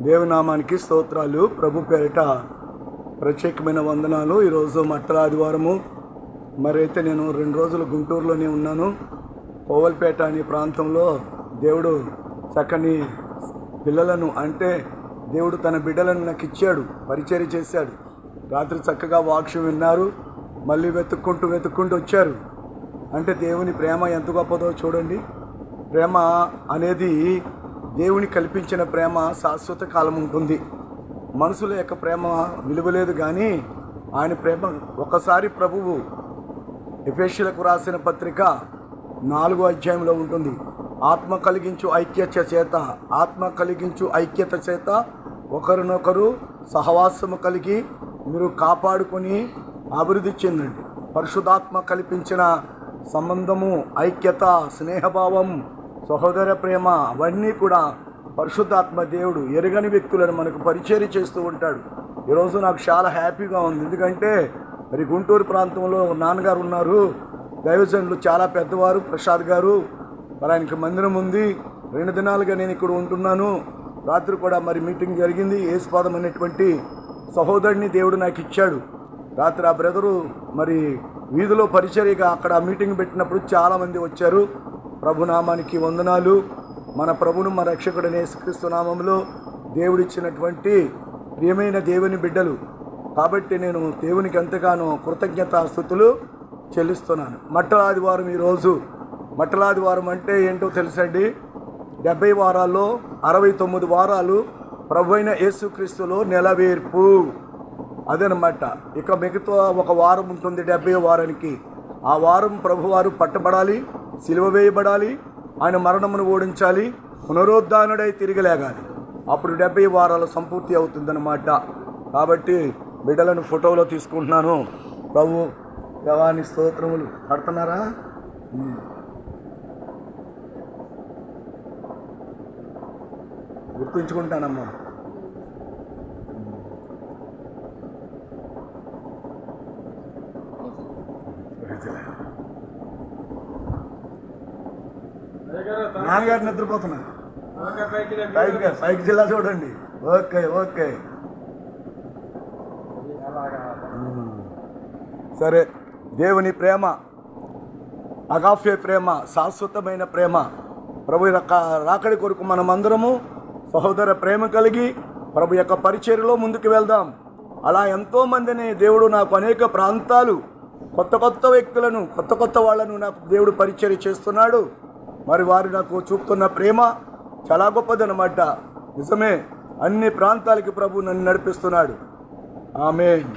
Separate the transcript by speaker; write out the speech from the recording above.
Speaker 1: దేవునామానికి స్తోత్రాలు. ప్రభు పేరిట ప్రత్యేకమైన వందనాలు. ఈరోజు మట్టల ఆదివారము. మరైతే నేను 2 రోజులు గుంటూరులోనే ఉన్నాను. కోవల్పేట అనే ప్రాంతంలో దేవుడు చక్కని పిల్లలను, అంటే దేవుడు తన బిడ్డలను నాకు ఇచ్చాడు, పరిచర్య చేశాడు. రాత్రి చక్కగా వాక్యం విన్నారు, మళ్ళీ వెతుక్కుంటూ వచ్చారు. అంటే దేవుని ప్రేమ ఎంత గొప్పదో చూడండి. ప్రేమ అనేది దేవుని కల్పించిన ప్రేమ శాశ్వత కాలం ఉంటుంది. మనుషుల యొక్క ప్రేమ విలువలేదు, కానీ ఆయన ప్రేమ ఒకసారి ప్రభువు ఎఫెసీయులకు రాసిన పత్రిక 4వ అధ్యాయంలో ఉంటుంది. ఆత్మ కలిగించు ఐక్యత చేత ఒకరినొకరు సహవాసము కలిగి మీరు కాపాడుకొని అభివృద్ధి చెందండి. పరిశుద్ధాత్మ కల్పించిన సంబంధము, ఐక్యత, స్నేహభావం, సహోదర ప్రేమ అవన్నీ కూడా పరిశుద్ధాత్మ దేవుడు ఎరగని వ్యక్తులను మనకు పరిచర్య చేస్తూ ఉంటాడు. ఈరోజు నాకు చాలా హ్యాపీగా ఉంది. ఎందుకంటే మరి గుంటూరు ప్రాంతంలో నాన్నగారు ఉన్నారు, దైవజనులు చాలా పెద్దవారు, ప్రసాద్ గారు. మరి ఆయనకి మందిరం ఉంది. 2 దినాలుగా నేను ఇక్కడ ఉంటున్నాను. రాత్రి కూడా మరి మీటింగ్ జరిగింది. యేసుపాదం అనేటువంటి సహోదరుని దేవుడు నాకు ఇచ్చాడు. రాత్రి ఆ బ్రదరు మరి వీధిలో పరిచర్యగా అక్కడ మీటింగ్ పెట్టినప్పుడు చాలామంది వచ్చారు. ప్రభునామానికి వందనాలు. మన ప్రభును, మన రక్షకుడైన యేసుక్రీస్తు నామంలో దేవుడిచ్చినటువంటి ప్రియమైన దేవుని బిడ్డలు కాబట్టి నేను దేవునికి ఎంతగానో కృతజ్ఞతాస్తుతులు చెల్లిస్తున్నాను. మట్టల ఆదివారం ఈరోజు. మట్టల ఆదివారం అంటే ఏంటో తెలుసండి. 70 వారాల్లో 69 వారాలు ప్రభు అయిన యేసుక్రీస్తులో నెలవేర్పు, అదనమాట. ఇక మిగతా ఒక వారం ఉంటుంది 70వ వారానికి. ఆ వారం ప్రభువారు పట్టబడాలి, సిలువ వేయబడాలి, ఆయన మరణమును ఓడించాలి, పునరుద్ధానుడై తిరిగిలేగాలి. అప్పుడు 70 వారాల సంపూర్తి అవుతుందన్నమాట. కాబట్టి బిడ్డలను ఫోటోలో తీసుకుంటున్నాను. ప్రభు దేవాని స్తోత్రములు. పడుతున్నారా? గుర్తుంచుకుంటానమ్మా. నాన్నగారు నిద్రపోతున్నారు. పైకి జిల్లా చూడండి. ఓకే సరే. దేవుని ప్రేమ, అగాఫే ప్రేమ, శాశ్వతమైన ప్రేమ. ప్రభు రాకడి కొరకు మనమందరము సహోదర ప్రేమ కలిగి ప్రభు యొక్క పరిచర్యలో ముందుకు వెళ్దాం. అలా ఎంతోమందిని దేవుడు నాకు అనేక ప్రాంతాలు, కొత్త వ్యక్తులను, కొత్త వాళ్ళను నాకు దేవుడు పరిచర్య చేస్తున్నాడు. మరి వారు నాకు చూపుతున్న ప్రేమ చాలా గొప్పదన్నమాట. నిజమే, అన్ని ప్రాంతాలకి ప్రభు నన్ను నడిపిస్తున్నాడు. ఆమేన్.